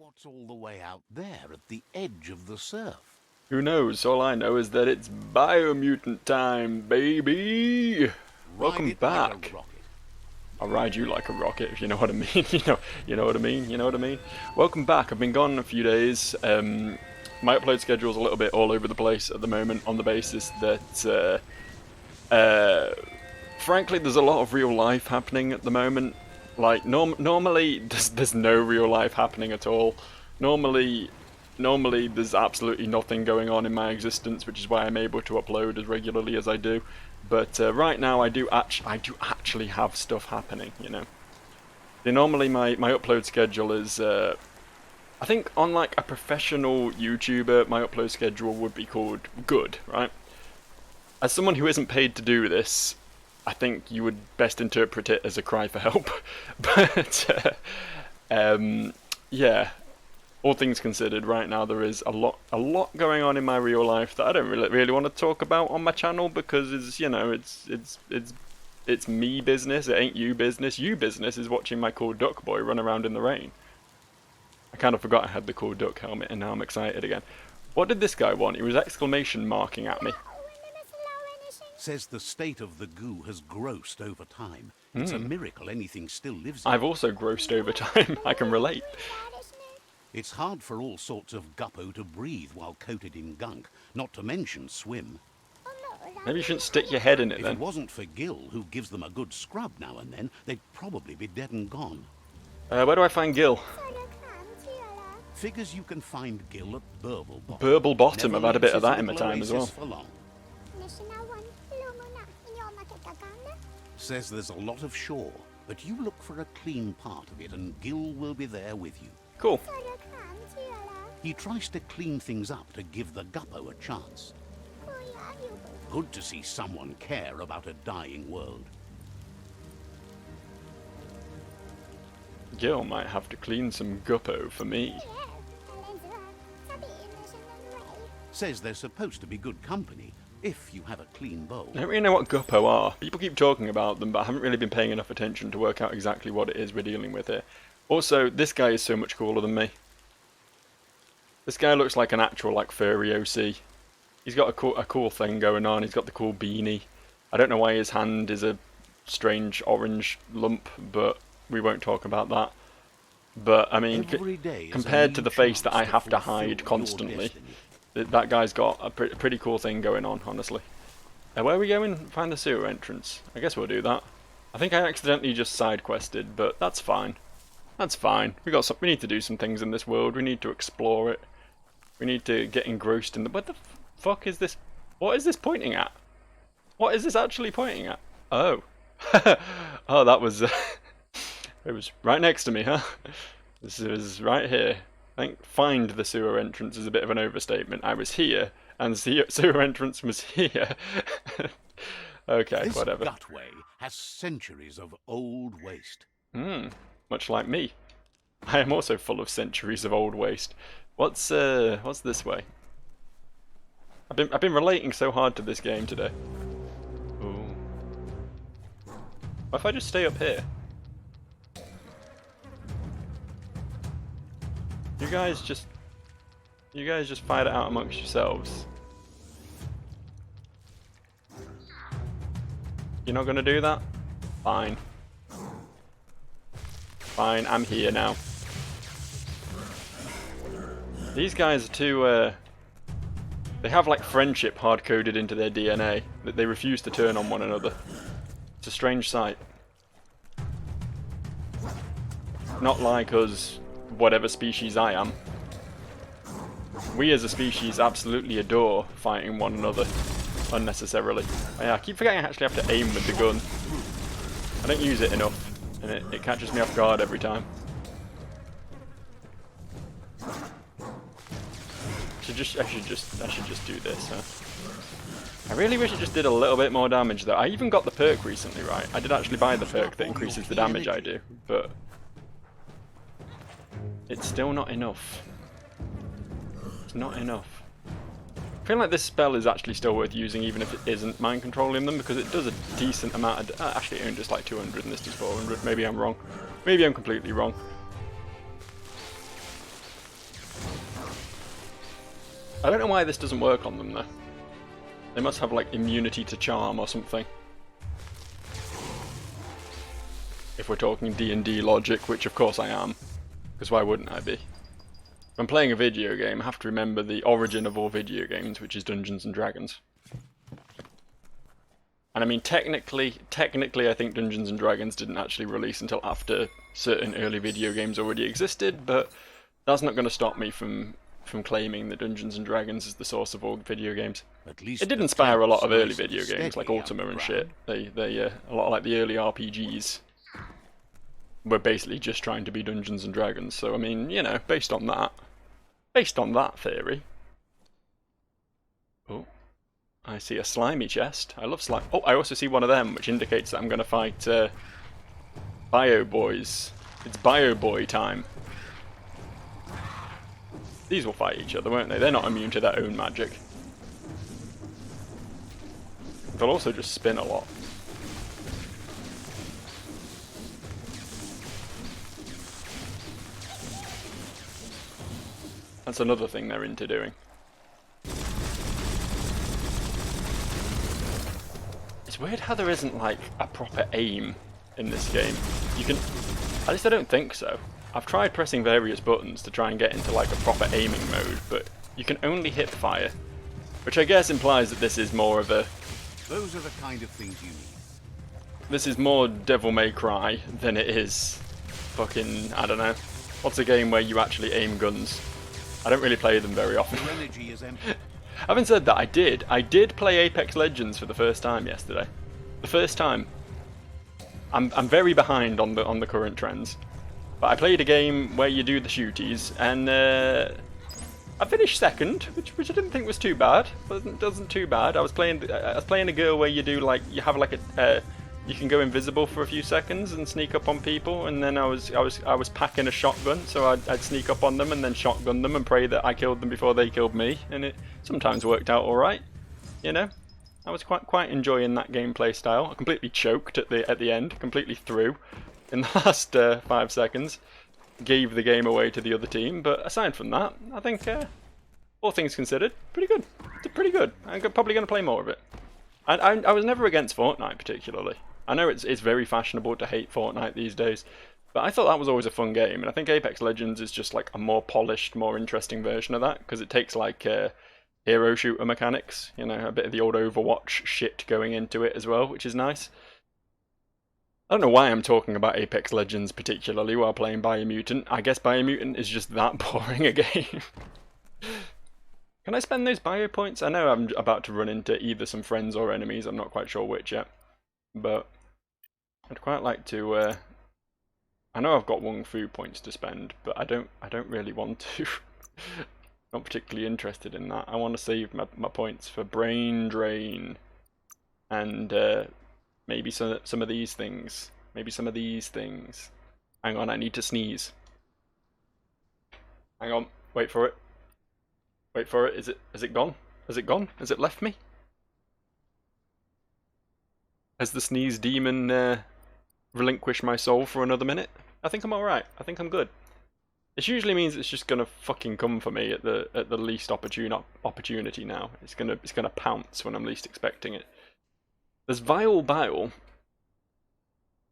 What's all the way out there at the edge of the surf? Who knows? All I know is that it's Biomutant time, baby! Ride Welcome it like a back! rocket. I'll ride you like a rocket, if you know what I mean. You know what I mean. You know what I mean. Welcome back. I've been gone a few days. My upload schedule's a little bit all over the place at the moment, on the basis that, frankly, there's a lot of real life happening at the moment. Like normally, there's no real life happening at all. Normally, there's absolutely nothing going on in my existence, which is why I'm able to upload as regularly as I do. But right now, I do actually have stuff happening. You know. Normally, my upload schedule is. I think on like a professional YouTuber, my upload schedule would be called good, right? As someone who isn't paid to do this, I think you would best interpret it as a cry for help. But yeah, all things considered, right now there is a lot going on in my real life that I don't really want to talk about on my channel, because it's me business. It ain't you business. You business is watching my cool duck boy run around in the rain. I kind of forgot I had the cool duck helmet, and now I'm excited again. What did this guy want? He was exclamation marking at me. Says the state of the goo has grossed over time. It's a miracle anything still lives in. I've also grossed over time. I can relate. It's hard for all sorts of guppo to breathe while coated in gunk, not to mention swim. Maybe you shouldn't stick your head in it If then. it wasn't for Gil, who gives them a good scrub now and then, they'd probably be dead and gone. Where do I find Gil? Figures you can find Gil at Burble Bottom. Burble Bottom. Never I've had a bit of leaves that his in my little time as well. oasis for long. Says there's a lot of shore, but you look for a clean part of it and Gil will be there with you. Cool. He tries to clean things up to give the guppo a chance. Good to see someone care about a dying world. Gil might have to clean some guppo for me. Says they're supposed to be good company if you have a clean bowl. I don't really know what guppo are. People keep talking about them, but I haven't really been paying enough attention to work out exactly what it is we're dealing with here. Also, this guy is so much cooler than me. This guy looks like an actual like furry OC. He's got a cool thing going on. He's got the cool beanie. I don't know why his hand is a strange orange lump, but we won't talk about that. But I mean, compared to the face that I have to hide constantly, that guy's got a pretty cool thing going on, honestly. Where are we going? Find the sewer entrance. I guess we'll do that. I think I accidentally just side quested, but that's fine. That's fine. We need to do some things in this world. We need to explore it. We need to get engrossed in the. What the fuck is this? What is this pointing at? What is this actually pointing at? Oh, oh, that was. It was right next to me, huh? This is right here. I think find the sewer entrance is a bit of an overstatement. I was here, and the sewer entrance was here. Okay, whatever. This gutway has centuries of old waste. Much like me. I am also full of centuries of old waste. What's this way? I've been relating so hard to this game today. Ooh. What if I just stay up here? You guys just fight it out amongst yourselves. You're not gonna do that? Fine. Fine, I'm here now. These guys are too, they have like friendship hard-coded into their DNA, that they refuse to turn on one another. It's a strange sight. Not like us, whatever species I am. We as a species absolutely adore fighting one another unnecessarily. Oh, yeah, I keep forgetting I actually have to aim with the gun. I don't use it enough, and it catches me off guard every time. I should just do this, huh? I really wish it just did a little bit more damage though. I even got the perk recently, right? I did actually buy the perk that increases the damage I do, but it's still not enough. It's not enough. I feel like this spell is actually still worth using even if it isn't mind controlling them, because it does a decent amount of... actually it only does like 200 and this does 400. Maybe I'm wrong. Maybe I'm completely wrong. I don't know why this doesn't work on them though. They must have like immunity to charm or something. If we're talking D&D logic, which of course I am. Because why wouldn't I be? If I'm playing a video game, I have to remember the origin of all video games, which is Dungeons and Dragons. And I mean, technically, I think Dungeons and Dragons didn't actually release until after certain early video games already existed, but that's not going to stop me from claiming that Dungeons and Dragons is the source of all video games. At least It did inspire a lot of early nice and video games, like steady Ultima and underground. shit. They a lot of like the early RPGs were basically just trying to be Dungeons and Dragons. So I mean, you know, based on that theory. Oh. I see a slimy chest. I love slime. Oh, I also see one of them, which indicates that I'm going to fight Bio Boys. It's Bio Boy time. These will fight each other, won't they? They're not immune to their own magic. They'll also just spin a lot. That's another thing they're into doing. It's weird how there isn't like a proper aim in this game. You can, at least I don't think so. I've tried pressing various buttons to try and get into like a proper aiming mode, but you can only hip fire, which I guess implies that this is more of a. Those are the kind of things you need. This is more Devil May Cry than it is fucking, I don't know. What's a game where you actually aim guns? I don't really play them very often. Your energy is empty. Having said that, I did play Apex Legends for the first time yesterday. The first time. I'm very behind on the current trends, but I played a game where you do the shooties, and I finished second, which I didn't think was too bad. Wasn't too bad. I was playing a girl where you do like you have like a you can go invisible for a few seconds and sneak up on people, and then I was packing a shotgun, so I'd sneak up on them and then shotgun them and pray that I killed them before they killed me, and it sometimes worked out all right, you know. I was quite enjoying that gameplay style. I completely choked at the end, completely through in the last 5 seconds, gave the game away to the other team. But aside from that, I think all things considered, pretty good. Pretty good. I'm probably going to play more of it. I was never against Fortnite particularly. I know it's very fashionable to hate Fortnite these days, but I thought that was always a fun game, and I think Apex Legends is just like a more polished, more interesting version of that, because it takes like hero shooter mechanics, you know, a bit of the old Overwatch shit going into it as well, which is nice. I don't know why I'm talking about Apex Legends particularly while playing Biomutant. I guess Biomutant is just that boring a game. Can I spend those bio points? I know I'm about to run into either some friends or enemies, I'm not quite sure which yet. But I'd quite like to I know I've got 1 food points to spend, but I don't really want to. Not particularly interested in that. I want to save my points for brain drain and maybe some of these things. Maybe some of these things. Hang on, I need to sneeze. Hang on, wait for it. Wait for it. Is it gone? Has it gone? Has it left me? Has the sneeze demon relinquished my soul for another minute? I think I'm alright. I think I'm good. This usually means it's just gonna fucking come for me at the least opportunity now. It's gonna pounce when I'm least expecting it. There's Vile Bile,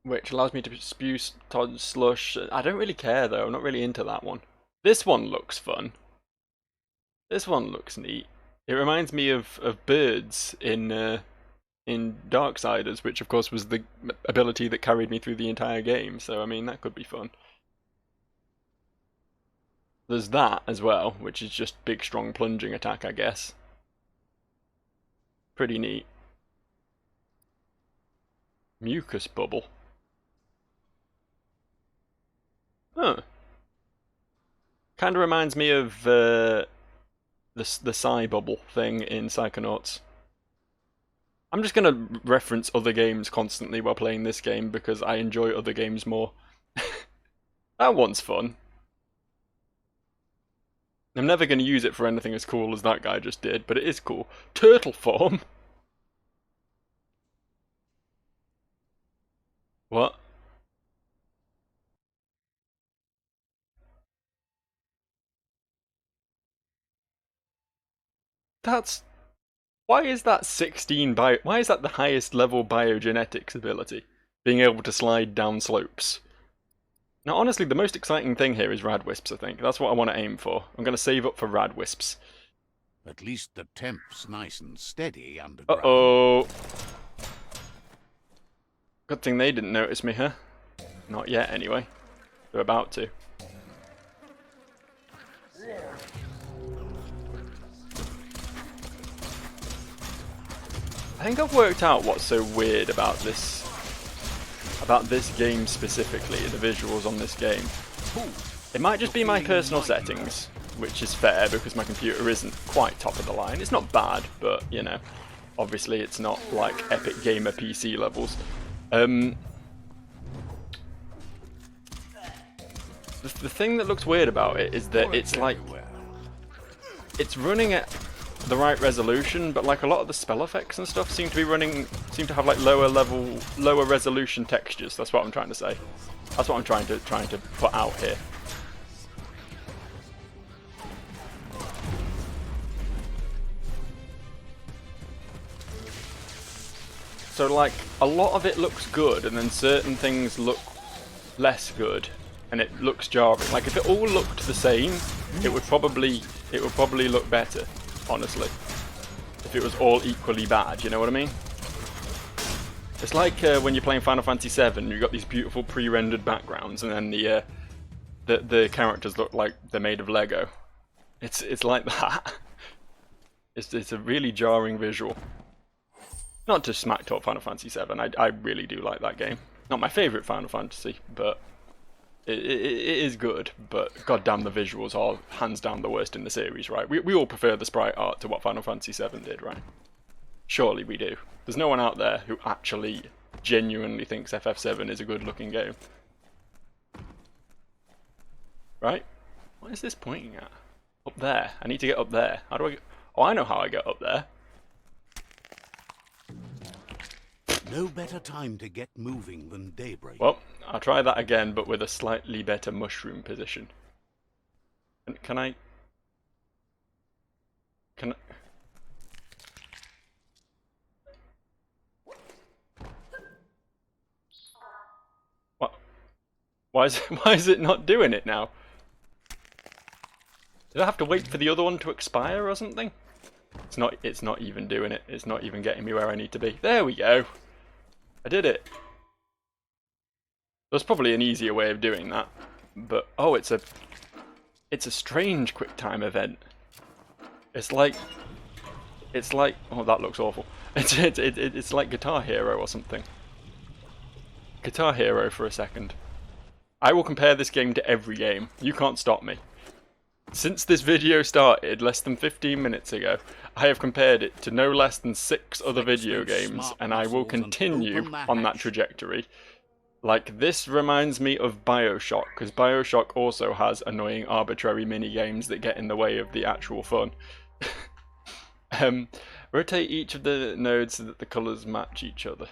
which allows me to spew Todd slush. I don't really care though. I'm not really into that one. This one looks fun. This one looks neat. It reminds me of birds in Darksiders, which of course was the ability that carried me through the entire game. So I mean that could be fun. There's that as well, which is just big, strong plunging attack, I guess. Pretty neat. Mucus bubble. Huh. Kind of reminds me of the Psy bubble thing in Psychonauts. I'm just going to reference other games constantly while playing this game because I enjoy other games more. That one's fun. I'm never going to use it for anything as cool as that guy just did, but it is cool. Turtle form? What? That's... Why is that 16 bio... Why is that the highest level biogenetics ability? Being able to slide down slopes. Now, honestly, the most exciting thing here is Radwisps, I think. That's what I want to aim for. I'm going to save up for Radwisps. At least the temp's nice and steady underground. Uh-oh. Good thing they didn't notice me, huh? Not yet, anyway. They're about to. I think I've worked out what's so weird about this game specifically, the visuals on this game. It might just be my personal settings, which is fair because my computer isn't quite top of the line. It's not bad, but you know, obviously it's not like epic gamer PC levels. The thing that looks weird about it is that it's like it's running at the right resolution, but like a lot of the spell effects and stuff seem to have like lower resolution textures. That's what I'm trying to say. That's what I'm trying to put out here. So like a lot of it looks good, and then certain things look less good, and it looks jarring. Like if it all looked the same, it would probably look better. Honestly, if it was all equally bad, you know what I mean? It's like when you're playing Final Fantasy VII, you've got these beautiful pre-rendered backgrounds, and then the characters look like they're made of Lego. It's like that. It's a really jarring visual. Not to smack talk Final Fantasy VII, I really do like that game. Not my favourite Final Fantasy, but it is good, but goddamn the visuals are hands down the worst in the series, right? We all prefer the sprite art to what Final Fantasy VII did, right? Surely we do. There's no one out there who actually genuinely thinks FF7 is a good looking game. Right? What is this pointing at? Up there. I need to get up there. How do I get... Oh, I know how I get up there. No better time to get moving than daybreak. Well, I'll try that again, but with a slightly better mushroom position. Can I... What? Why is it not doing it now? Did I have to wait for the other one to expire or something? It's not even doing it. It's not even getting me where I need to be. There we go. I did it. There's probably an easier way of doing that, but oh, it's a strange QuickTime event. It's like oh, that looks awful. It's like Guitar Hero or something. Guitar Hero for a second. I will compare this game to every game. You can't stop me. Since this video started less than 15 minutes ago, I have compared it to no less than 6 other video games, and I will continue on that trajectory. Like, this reminds me of Bioshock, because Bioshock also has annoying arbitrary mini-games that get in the way of the actual fun. Rotate each of the nodes so that the colours match each other.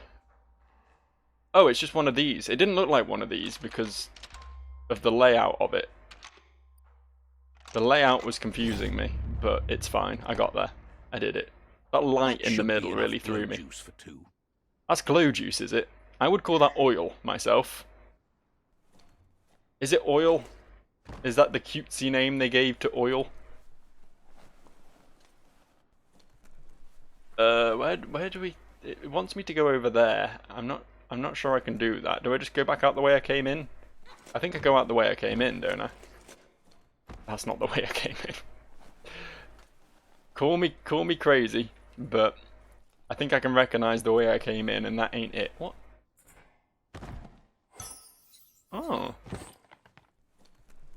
Oh, it's just one of these. It didn't look like one of these because of the layout of it. The layout was confusing me, but it's fine. I got there. I did it. That light in the middle really threw me. That's glow juice, is it? I would call that oil, myself. Is it oil? Is that the cutesy name they gave to oil? Where do we... It wants me to go over there. I'm not sure I can do that. Do I just go back out the way I came in? I think I go out the way I came in, don't I? That's not the way I came in. Call me crazy, but I think I can recognise the way I came in, and that ain't it. What? Oh.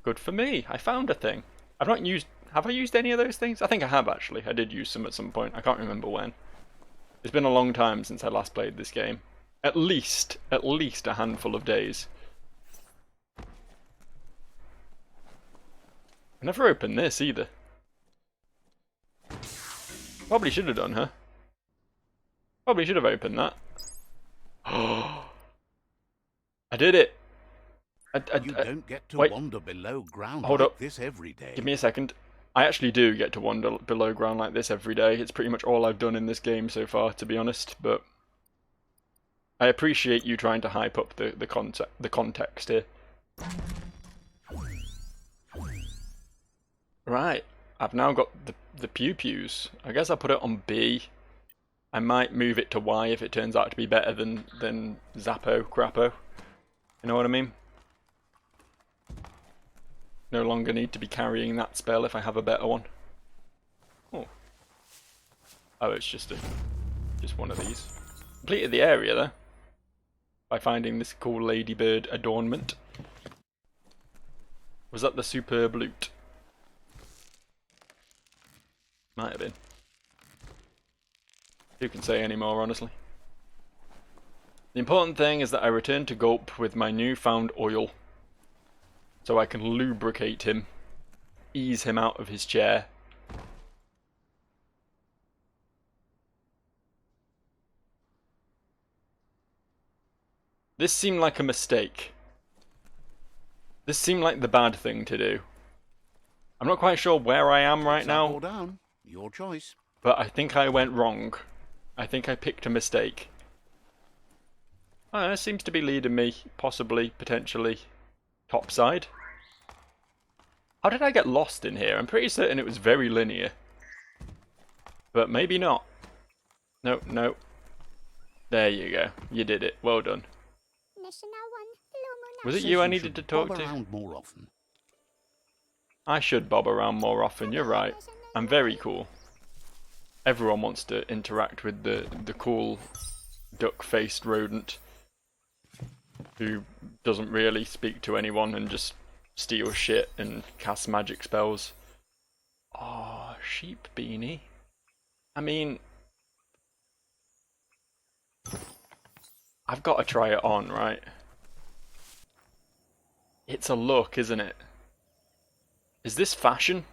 Good for me. I found a thing. I've not used... Have I used any of those things? I think I have, actually. I did use some at some point. I can't remember when. It's been a long time since I last played this game. At least a handful of days. I never opened this either. Probably should have done, huh? Probably should have opened that. Oh, I did it. You don't get to wander below ground Hold like up. this every day. Give me a second. I actually do get to wander below ground like this every day. It's pretty much all I've done in this game so far, to be honest, but I appreciate you trying to hype up the context here. Right, I've now got the pew-pews. I guess I'll put it on B. I might move it to Y if it turns out to be better than Zappo Crappo. You know what I mean? No longer need to be carrying that spell if I have a better one. Oh, it's just one of these. Completed the area though by finding this cool ladybird adornment. Was that the superb loot? Might have been. Who can say any more, honestly? The important thing is that I return to Gulp with my newfound oil, so I can lubricate him, ease him out of his chair. This seemed like a mistake. This seemed like the bad thing to do. I'm not quite sure where I am right now. Up or down, your choice. But I think I went wrong. I think I picked a mistake. Oh, it seems to be leading me, possibly, potentially, topside. How did I get lost in here? I'm pretty certain it was very linear. But maybe not. No, no. There you go. You did it. Well done. Was it you I needed to talk bob to? around more often. I should bob around more often, you're right. I'm very cool. Everyone wants to interact with the cool duck-faced rodent who doesn't really speak to anyone and just steals shit and casts magic spells. Oh, sheep beanie. I mean, I've got to try it on, right? It's a look, isn't it? Is this fashion?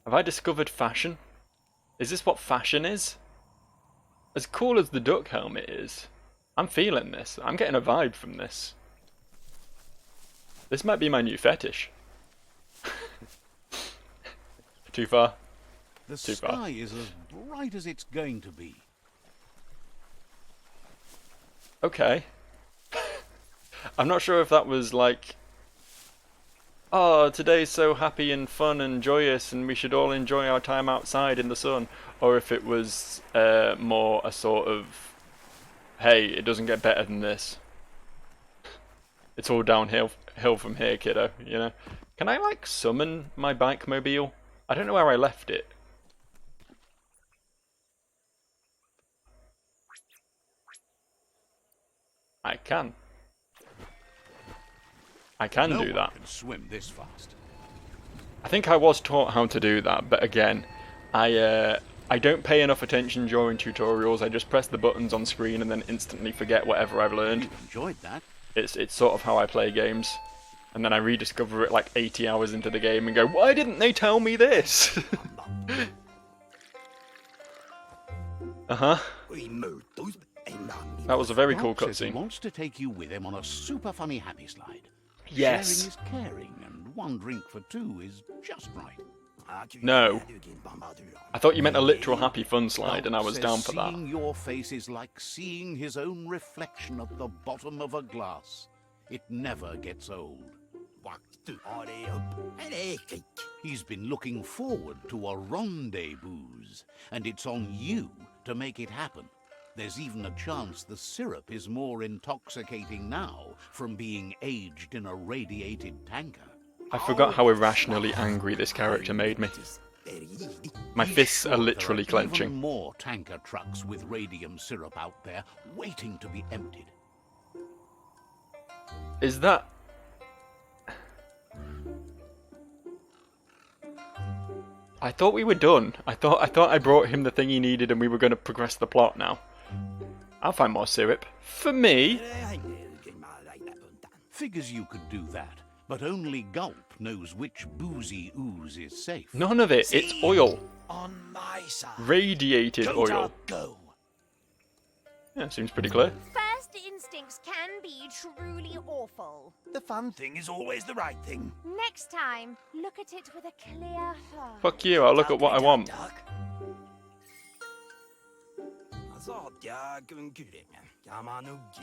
Have I discovered fashion? Is this what fashion is? As cool as the duck helmet is, I'm feeling this. I'm getting a vibe from this. This might be my new fetish. Too far? The Too sky far. is as bright as it's going to be. Okay. I'm not sure if that was like, oh, today's so happy and fun and joyous and we should all enjoy our time outside in the sun, or if it was more a sort of, hey, it doesn't get better than this. It's all downhill from here, kiddo, you know? Can I, like, summon my bike mobile? I don't know where I left it. I can. I can do that. Can swim this fast. I think I was taught how to do that, but again, I don't pay enough attention during tutorials. I just press the buttons on screen and then instantly forget whatever I've learned. You enjoyed that. It's sort of how I play games. And then I rediscover it like 80 hours into the game and go, why didn't they tell me this? Uh-huh. That was a very cool Rob says he cutscene. wants to take you with him on a super funny happy slide. Yes. Sharing is caring, and one drink for two is just right. No. I thought you meant a literal happy fun slide, and I was Says down for that. Seeing your face is like seeing his own reflection at the bottom of a glass. It never gets old. He's been looking forward to a rendezvous, and it's on you to make it happen. There's even a chance the syrup is more intoxicating now from being aged in a radiated tanker. I forgot how irrationally angry this character made me. My fists are literally There are even clenching. more tanker trucks with radium syrup out there waiting to be emptied. Is that... I thought we were done. I thought I brought him the thing he needed and we were going to progress the plot now. I'll find more syrup. For me? Figures you could do that, but only Gulp knows which boozy ooze is safe. None of it. It's oil. On my side. Radiated oil. Go. Yeah, seems pretty clear. First instinct hijinks can be truly awful. The fun thing is always the right thing. Next time, look at it with a clear heart. Fuck you, I'll look at what I want. Duck.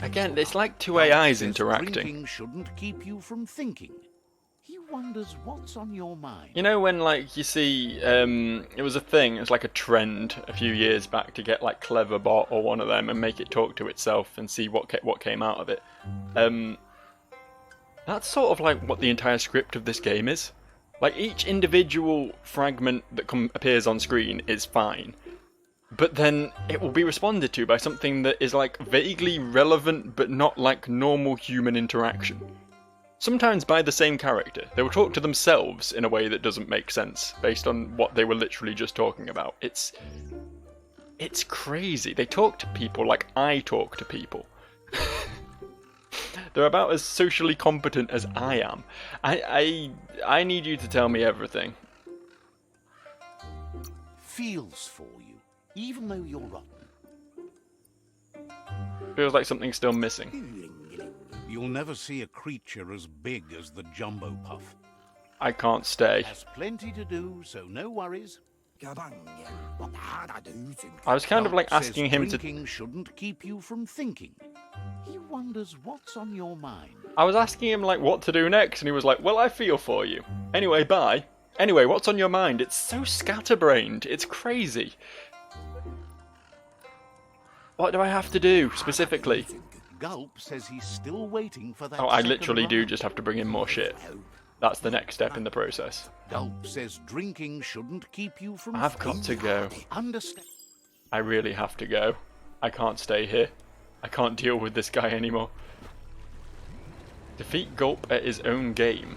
Again, it's like two AIs Says interacting. Drinking shouldn't keep you from thinking. He wonders what's on your mind. You know when, like, you see, it was a thing, it was like a trend a few years back to get, like, Cleverbot or one of them and make it talk to itself and see what came out of it. That's sort of like what the entire script of this game is. Like, each individual fragment that appears on screen is fine, but then it will be responded to by something that is, like, vaguely relevant but not like normal human interaction. Sometimes by the same character. They will talk to themselves in a way that doesn't make sense, based on what they were literally just talking about. It's crazy. They talk to people like I talk to people. They're about as socially competent as I am. I need you to tell me everything. Feels for you, even though you're rotten. Feels like something's still missing. You'll never see a creature as big as the Jumbo Puff. I can't stay. Has plenty to do, so no worries. I was kind of like Gulp asking says him to... drinking shouldn't keep you from thinking. He wonders what's on your mind. I was asking him like what to do next, and he was like, well, I feel for you. Anyway, bye. Anyway, what's on your mind? It's so scatterbrained. It's crazy. What do I have to do, specifically? Gulp says he's still waiting for that. Oh, I second literally do round. just have to bring in more shit. That's the next step in the process. Gulp says drinking shouldn't keep you from I've got to go. Understand? I really have to go. I can't stay here. I can't deal with this guy anymore. Defeat Gulp at his own game.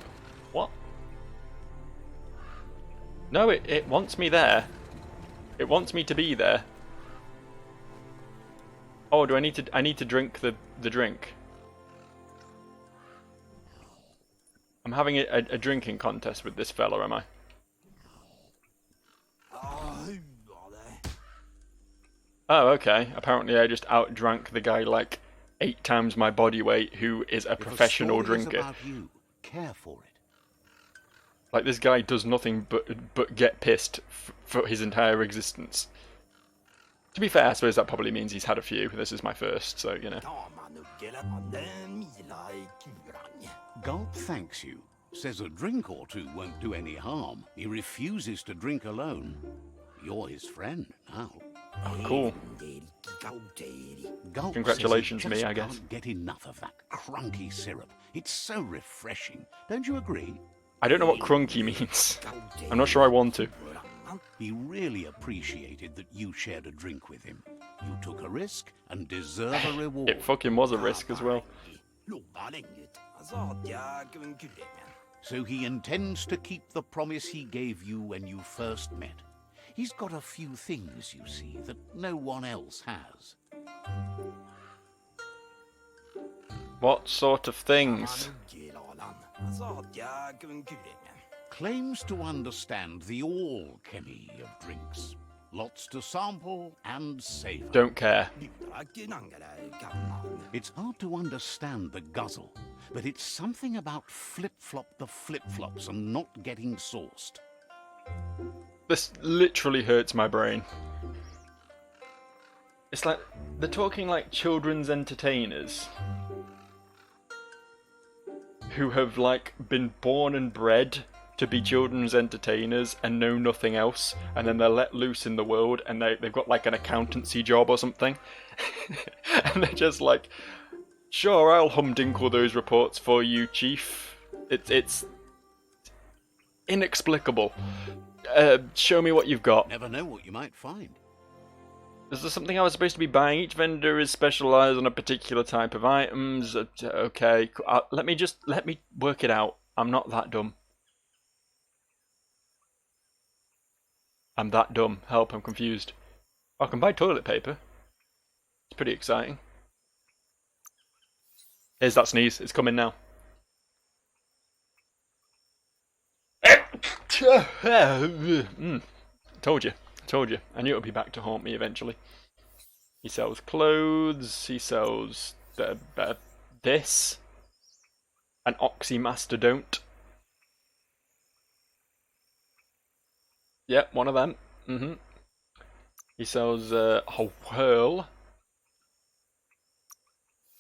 What? No, it wants me there. It wants me to be there. Oh, I need to drink the drink. I'm having a drinking contest with this fella, am I? Oh, okay. Apparently I just outdrank the guy like 8 times my body weight, who is a professional If a story is drinker. about you, care for it. Like, this guy does nothing but get pissed for his entire existence. To be fair, I suppose that probably means he's had a few. This is my first, so, you know. Gulp thanks you. Says a drink or two won't do any harm. He refuses to drink alone. You're his friend now. Cool. Gulp Congratulations, says he me, I just guess. can't get enough of that crunky syrup. It's so refreshing. Don't you agree? I don't know what crunky means. I'm not sure I want to. He really appreciated that you shared a drink with him. You took a risk and deserve a reward. It fucking was a risk as well. So he intends to keep the promise he gave you when you first met. He's got a few things, you see, that no one else has. What sort of things? Claims to understand the alchemy of drinks. Lots to sample and savor. Don't care. It's hard to understand the guzzle, but it's something about flip-flop the flip-flops and not getting sauced. This literally hurts my brain. It's like, they're talking like children's entertainers who have like been born and bred to be children's entertainers and know nothing else, and then they're let loose in the world and they've got like an accountancy job or something. And they're just like, sure, I'll humdinkle those reports for you, chief. It's inexplicable. Show me what you've got. Never know what you might find. Is there something I was supposed to be buying? Each vendor is specialised on a particular type of items. Okay, let me work it out. I'm not that dumb. I'm that dumb. Help, I'm confused. I can buy toilet paper. It's pretty exciting. Here's that sneeze. It's coming now. Told you. Told you. I knew it would be back to haunt me eventually. He sells clothes. He sells that are better. This? An oxymastodont? Yep, one of them. He sells a whirl.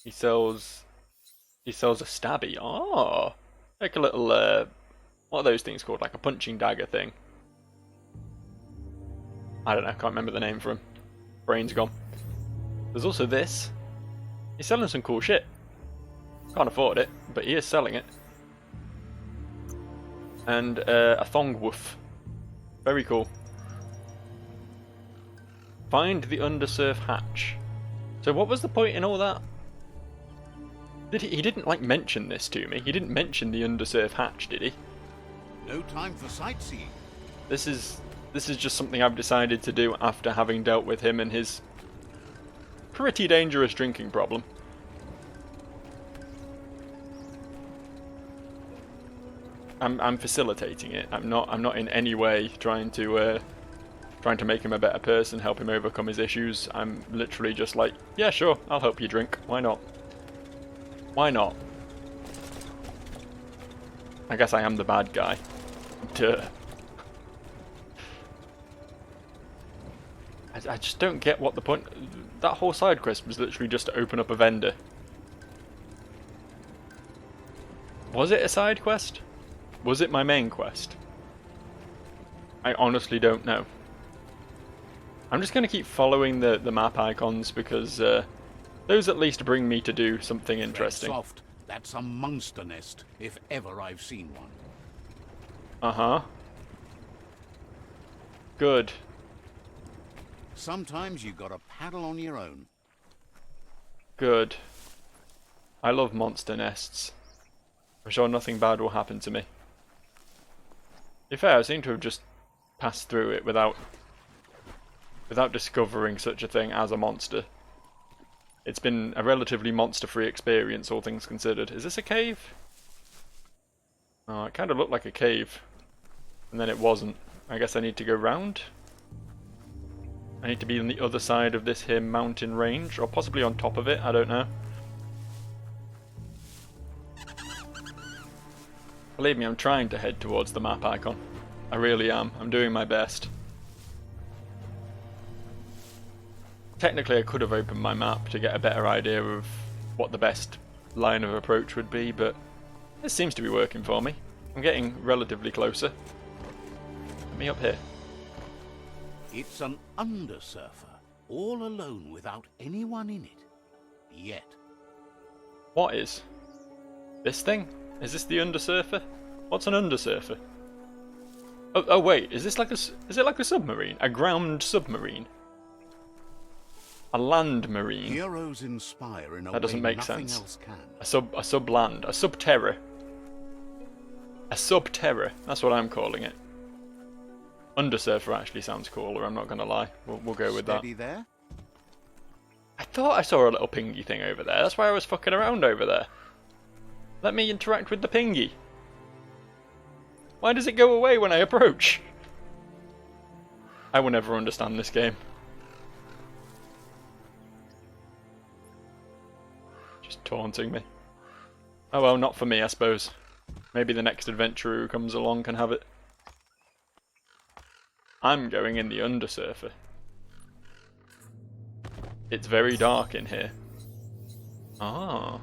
He sells a stabby. Oh, like a little what are those things called? Like a punching dagger thing. I don't know. Can't remember the name for him. Brain's gone. There's also this. He's selling some cool shit. Can't afford it, but he is selling it. And a thong woof. Very cool. Find the undersurf hatch. So what was the point in all that? He didn't like mention this to me. He didn't mention the undersurf hatch, did he? No time for sightseeing. This is just something I've decided to do after having dealt with him and his pretty dangerous drinking problem. I'm facilitating it. I'm not in any way trying to make him a better person, help him overcome his issues. I'm literally just like, yeah, sure, I'll help you drink. Why not? Why not? I guess I am the bad guy. Duh. I just don't get what the point... That whole side quest was literally just to open up a vendor. Was it a side quest? Was it my main quest? I honestly don't know. I'm just going to keep following the map icons because those at least bring me to do something interesting. Soft. That's a monster nest, if ever I've seen one. Uh-huh. Good. Sometimes you gotta paddle on your own. Good. I love monster nests. I'm sure nothing bad will happen to me. To be fair, I seem to have just passed through it without discovering such a thing as a monster. It's been a relatively monster-free experience, all things considered. Is this a cave? Oh, it kind of looked like a cave. And then it wasn't. I guess I need to go round? I need to be on the other side of this here mountain range, or possibly on top of it, I don't know. Believe me, I'm trying to head towards the map icon. I really am. I'm doing my best. Technically, I could have opened my map to get a better idea of what the best line of approach would be, but this seems to be working for me. I'm getting relatively closer. Let me up here. It's an undersurfer, all alone without anyone in it. Yet. What is? This thing? Is this the undersurfer? What's an undersurfer? Oh wait, is it like a submarine? A ground submarine? A land marine? Heroes inspire in a That doesn't way make nothing sense. else can. A subland, a subterra. A subterra, that's what I'm calling it. Undersurfer actually sounds cooler, I'm not gonna lie. We'll go with that. Steady there? I thought I saw a little pingy thing over there, that's why I was fucking around over there. Let me interact with the pingy. Why does it go away when I approach? I will never understand this game. Just taunting me. Oh well, not for me, I suppose. Maybe the next adventurer who comes along can have it. I'm going in the undersurfer. It's very dark in here. Ah.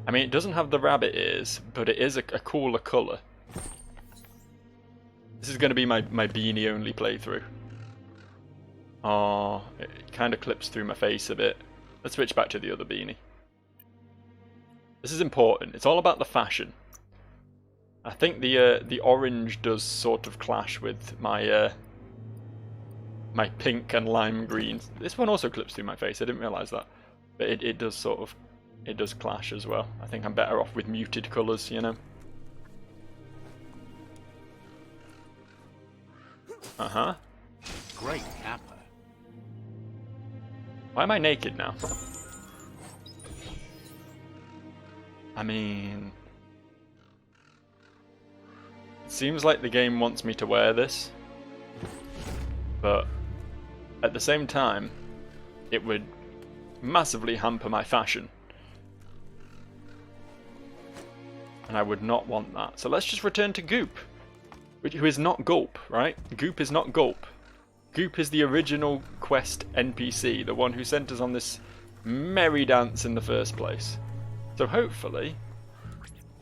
I mean, it doesn't have the rabbit ears, but it is a cooler colour. This is going to be my beanie only playthrough. Oh, it kind of clips through my face a bit. Let's switch back to the other beanie. This is important. It's all about the fashion. I think the orange does sort of clash with my my pink and lime green. This one also clips through my face. I didn't realise that, but it does sort of clash as well. I think I'm better off with muted colours, you know. Uh-huh. Great capper. Why am I naked now? I mean... It seems like the game wants me to wear this. But at the same time, it would massively hamper my fashion And I would not want that. So let's just return to Goop. Who is not Gulp, right? Goop is not Gulp. Goop is the original quest NPC, the one who sent us on this merry dance in the first place. So hopefully,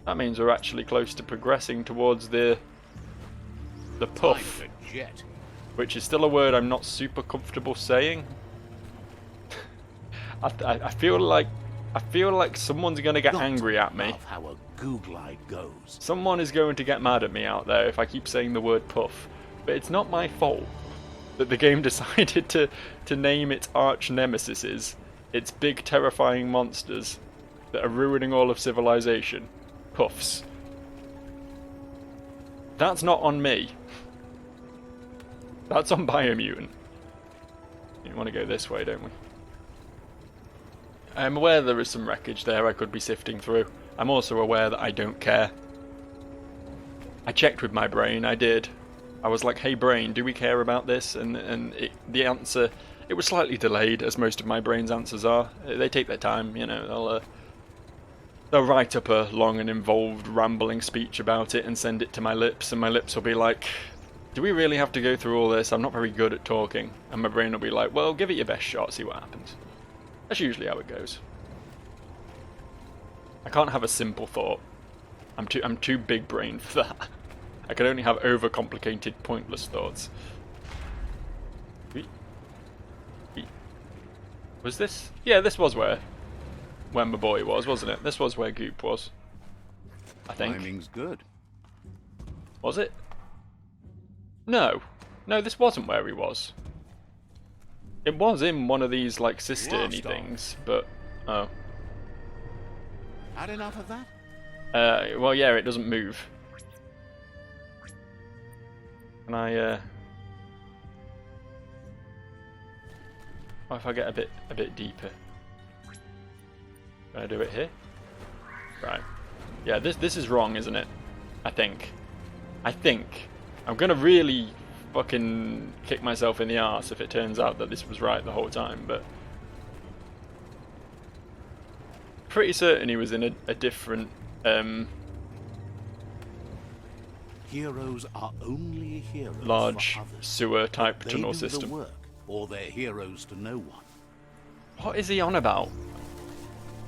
that means we're actually close to progressing towards the puff, Jet. which is still a word I'm not super comfortable saying. I feel like someone's going to get angry at me. Love how a Googlite goes. Someone is going to get mad at me out there if I keep saying the word puff. But it's not my fault that the game decided to name its arch nemesises, its big terrifying monsters that are ruining all of civilization, puffs. That's not on me. That's on Biomutant. You want to go this way, don't we? I'm aware there is some wreckage there I could be sifting through. I'm also aware that I don't care. I checked with my brain, I did. I was like, hey brain, do we care about this? And the answer, it was slightly delayed, as most of my brain's answers are. They take their time, you know, they'll write up a long and involved rambling speech about it and send it to my lips, and my lips will be like, do we really have to go through all this? I'm not very good at talking. And my brain will be like, well, give it your best shot, see what happens. That's usually how it goes. I can't have a simple thought. I'm too big brained for that. I can only have overcomplicated, pointless thoughts. Was this? Yeah, this was where my boy was, wasn't it? This was where Goop was. I think. Timing's good. Was it? No. No, this wasn't where he was. It was in one of these, like, cisterny things, but... Oh. Had enough of that? Well, yeah, it doesn't move. Can I, What if I get a bit deeper? Can I do it here? Right. Yeah, this is wrong, isn't it? I think. I'm gonna really fucking kick myself in the arse if it turns out that this was right the whole time, but... Pretty certain he was in a different, Heroes are only heroes large for others. sewer type They tunnel do system. the work, or they're heroes to no one. What is he on about?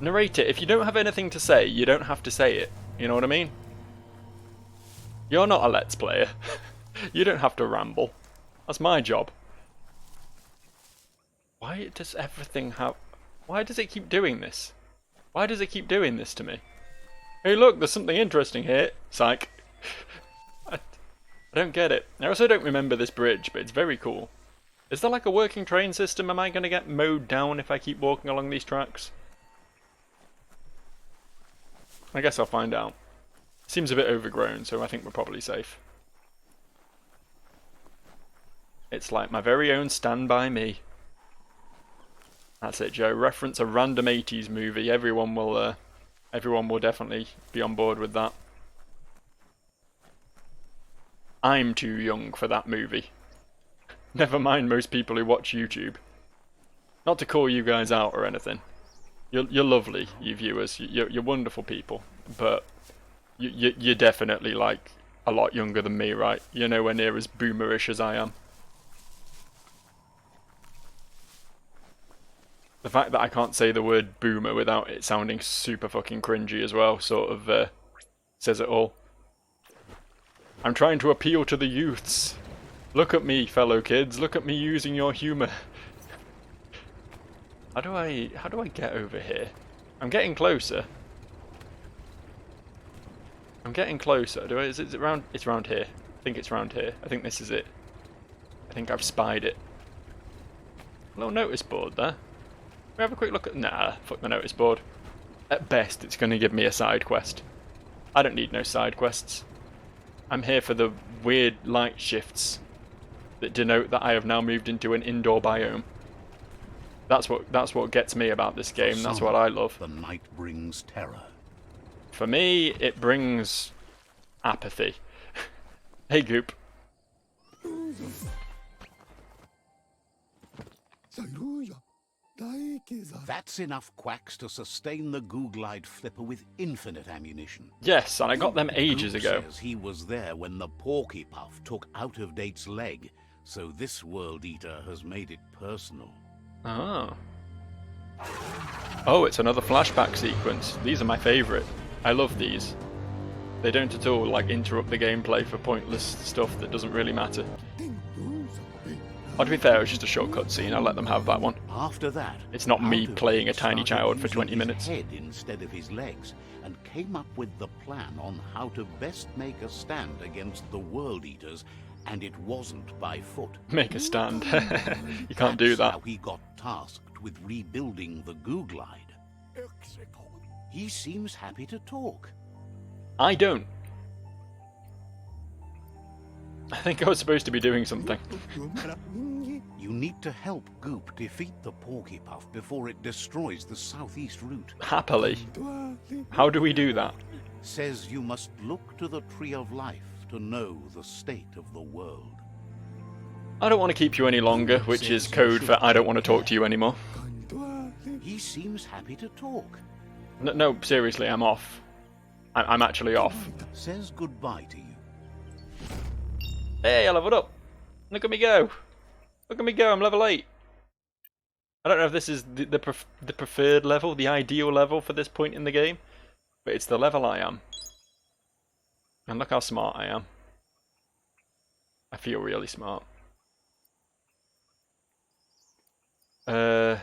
Narrate it. If you don't have anything to say, you don't have to say it. You know what I mean? You're not a Let's Player. You don't have to ramble. That's my job. Why does everything have... Why does it keep doing this? Why does it keep doing this to me? Hey look, there's something interesting here. Psych. I don't get it. I also don't remember this bridge, but it's very cool. Is there like a working train system? Am I going to get mowed down if I keep walking along these tracks? I guess I'll find out. Seems a bit overgrown, so I think we're probably safe. It's like my very own Stand By Me. That's it, Joe. Reference a random 80s movie. Everyone will definitely be on board with that. I'm too young for that movie. Never mind most people who watch YouTube. Not to call you guys out or anything. You're lovely, you viewers. You're wonderful people. But you're definitely like a lot younger than me, right? You're nowhere near as boomerish as I am. The fact that I can't say the word boomer without it sounding super fucking cringy as well sort of says it all. I'm trying to appeal to the youths. Look at me, fellow kids. Look at me using your humour. How do I get over here? I'm getting closer. I'm getting closer. Is it round? It's round here. I think it's round here. I think this is it. I think I've spied it. A little notice board there. We have a quick look at... Nah, fuck the notice board. At best, it's going to give me a side quest. I don't need no side quests. I'm here for the weird light shifts that denote that I have now moved into an indoor biome. That's what gets me about this game. That's what I love. The night brings terror. For me, it brings apathy. Hey, Goop. That's enough quacks to sustain the Googlide flipper with infinite ammunition. Yes, and I got them ages Goop ago. says he was there when the Porky Puff took Out-of-Date's leg, so this World Eater has made it personal. Oh. Oh, it's another flashback sequence. These are my favourite. I love these. They don't at all like interrupt the gameplay for pointless stuff that doesn't really matter. Oh, to be fair, it was just a short cutscene. I'll let them have that one. After that, It's not me Out-of-Date playing a tiny started child for using 20 his minutes. head instead of his legs, and came up with the plan on how to best make a stand against the World Eaters, and it wasn't by foot. Make a stand. You can't do That's that. how he got tasked with rebuilding the Googlide. He seems happy to talk. I don't. I think I was supposed to be doing something. You need to help Goop defeat the Porky Puff before it destroys the southeast route. Happily. How do we do that? Says you must look to the Tree of Life to know the state of the world. I don't want to keep you any longer, which is code for I don't want to talk to you anymore. He seems happy to talk. No, seriously, I'm off. I'm actually off. Says goodbye to you. Hey, I leveled up. Look at me go. Look at me go, I'm level 8. I don't know if this is the preferred level, the ideal level for this point in the game, but it's the level I am. And look how smart I am. I feel really smart. Perks.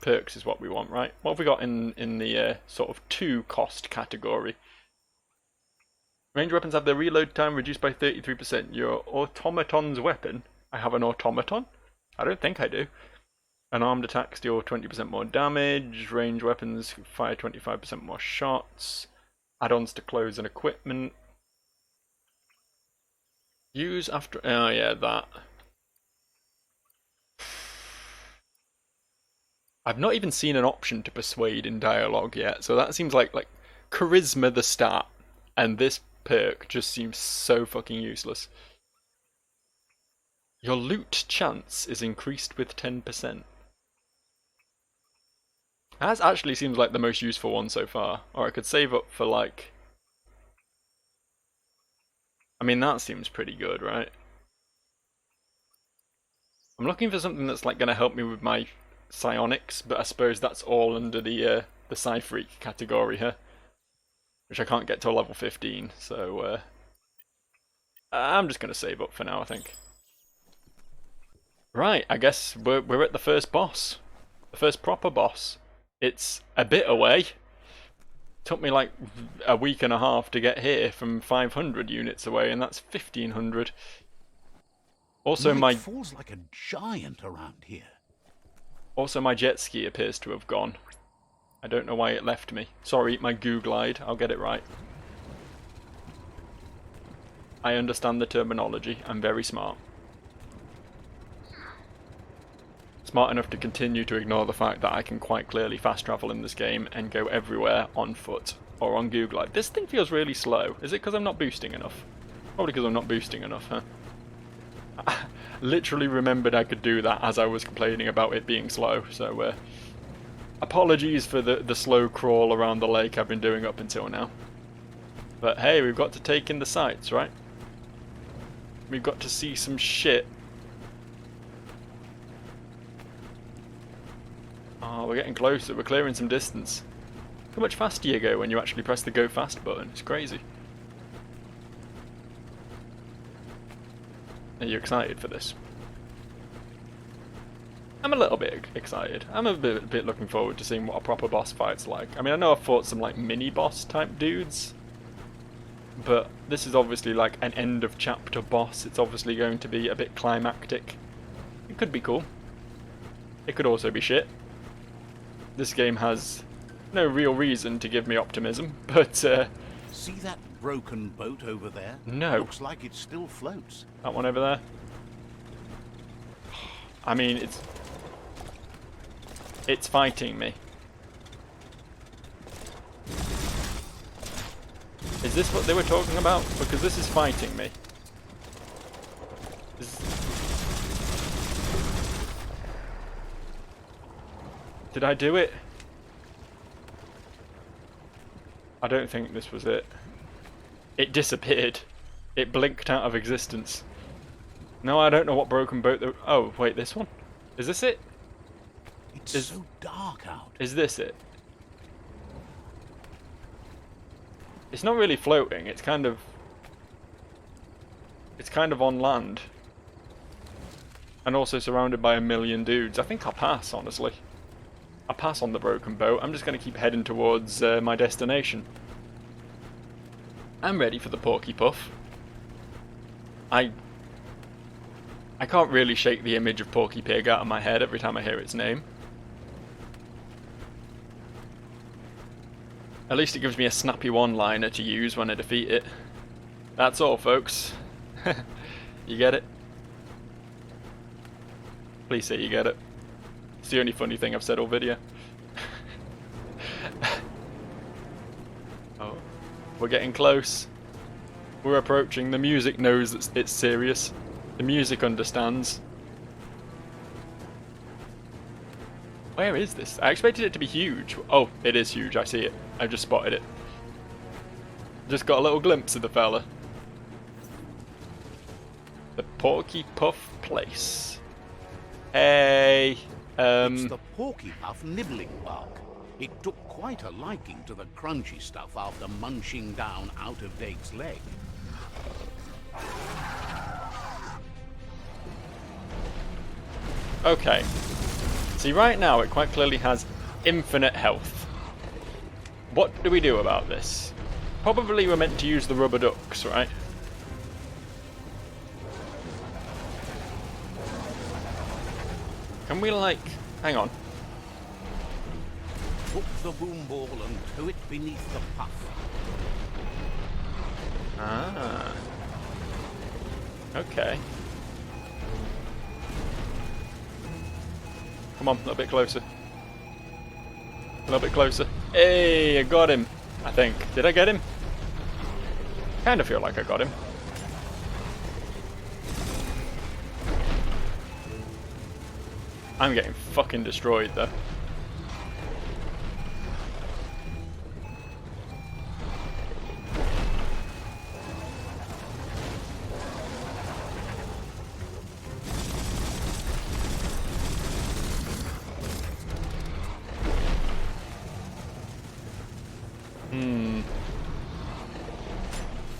Perks is what we want, right? What have we got in the sort of 2 cost category? Range weapons have their reload time reduced by 33%. Your automaton's weapon. I have an automaton? I don't think I do. An armed attack deal 20% more damage. Range weapons fire 25% more shots. Add-ons to clothes and equipment. Use after... Oh yeah, that. I've not even seen an option to persuade in dialogue yet, so that seems like charisma the start, and this perk just seems so fucking useless. Your loot chance is increased with 10%. That actually seems like the most useful one so far. Or I could save up for like... I mean, that seems pretty good, right? I'm looking for something that's like going to help me with my psionics, but I suppose that's all under the Psi-Freak category here. Which I can't get till level 15, so I'm just going to save up for now, I think. Right, I guess we're at the first boss. The first proper boss. It's a bit away. Took me like a week and a half to get here from 500 units away, and that's 1,500. Also, Light falls like a giant around here. Also, my jet ski appears to have gone. I don't know why it left me. Sorry, my Googlide. I'll get it right. I understand the terminology. I'm very smart. Smart enough to continue to ignore the fact that I can quite clearly fast travel in this game and go everywhere on foot or on Googlide. This thing feels really slow. Is it because I'm not boosting enough? Probably because I'm not boosting enough, huh? I literally remembered I could do that as I was complaining about it being slow, so apologies for the slow crawl around the lake I've been doing up until now. But hey, we've got to take in the sights, right? We've got to see some shit. Oh, we're getting closer, we're clearing some distance. Look how much faster you go when you actually press the go fast button, it's crazy. Are you excited for this? I'm a little bit excited. I'm a bit looking forward to seeing what a proper boss fight's like. I mean, I know I've fought some like mini-boss type dudes, but this is obviously like an end of chapter boss. It's obviously going to be a bit climactic. It could be cool. It could also be shit. This game has no real reason to give me optimism, but See that broken boat over there? No. Looks like it still floats. that one over there. I mean, it's fighting me. Is this what they were talking about? Because this is fighting me. Did I do it? I don't think this was it. It disappeared. It blinked out of existence. No, I don't know what broken boat there... Oh, wait, this one? Is this it? It's so dark out. Is this it? It's not really floating, it's kind of... It's kind of on land. And also surrounded by a million dudes. I think I'll pass, honestly. I'll pass on the broken boat. I'm just going to keep heading towards my destination. I'm ready for the Porky Puff. I can't really shake the image of Porky Pig out of my head every time I hear its name. At least it gives me a snappy one-liner to use when I defeat it. That's all, folks. You get it? Please say you get it. It's the only funny thing I've said all video. Oh, we're getting close. We're approaching. The music knows that it's serious. The music understands. Where is this? I expected it to be huge. Oh, it is huge. I see it. I've just spotted it. Just got a little glimpse of the fella. The Porky Puff Place. Hey. It's the Porky Puff nibbling bug. It took quite a liking to the crunchy stuff after munching down out-of-date's leg. Okay. See, right now it quite clearly has infinite health. What do we do about this? Probably we're meant to use the rubber ducks, right? Can we, like... Hang on. Hook the boom ball and tow it beneath the puff. Ah. Okay. Come on, a little bit closer. A little bit closer. Hey, I got him. I think. Did I get him? Kind of feel like I got him. I'm getting fucking destroyed though.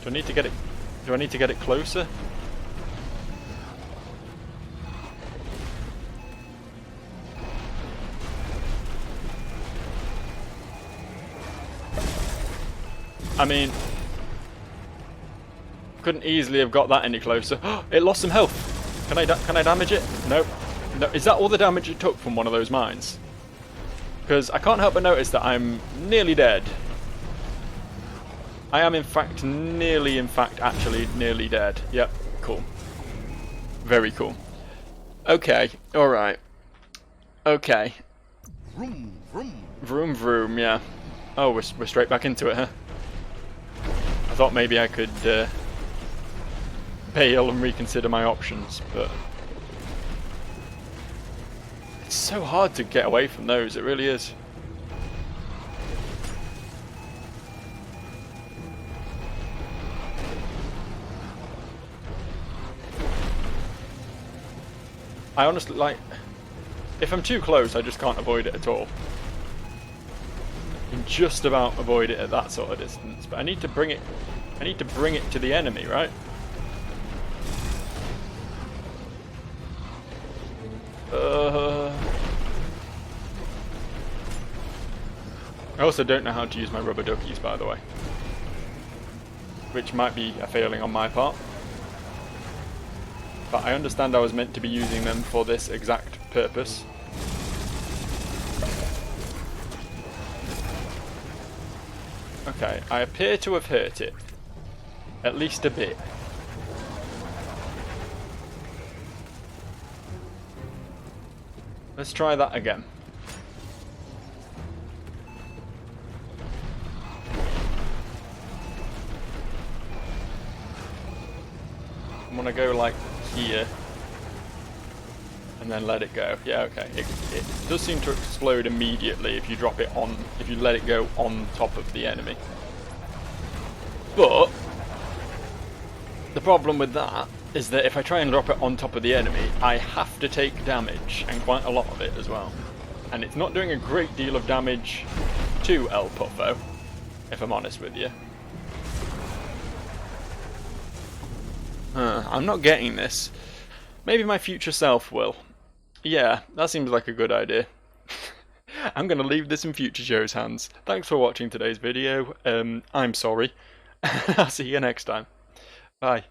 Do I need to get it? Do I need to get it closer? I mean, couldn't easily have got that any closer. It lost some health. Can I damage it? Nope. No. Is that all the damage it took from one of those mines? Because I can't help but notice that I'm nearly dead. I am in fact actually nearly dead. Yep, cool. Very cool. Okay, alright. Okay. Vroom, vroom. Vroom vroom, yeah. Oh, we're straight back into it, huh? I thought maybe I could bail and reconsider my options, but... It's so hard to get away from those, it really is. I honestly, like, if I'm too close, I just can't avoid it at all. I can just about avoid it at that sort of distance, but I need to bring it to the enemy, right? I also don't know how to use my rubber duckies, by the way. Which might be a failing on my part. But I understand I was meant to be using them for this exact purpose. Okay, I appear to have hurt it. At least a bit. Let's try that again. I'm gonna go like here. and then let it go. Yeah, okay. It does seem to explode immediately if you drop it on, if you let it go on top of the enemy. But the problem with that is that if I try and drop it on top of the enemy, I have to take damage, and quite a lot of it as well. And it's not doing a great deal of damage to El Puffo, if I'm honest with you. I'm not getting this. Maybe my future self will. Yeah, that seems like a good idea. I'm going to leave this in Future Joe's hands. Thanks for watching today's video. I'm sorry. I'll see you next time. Bye.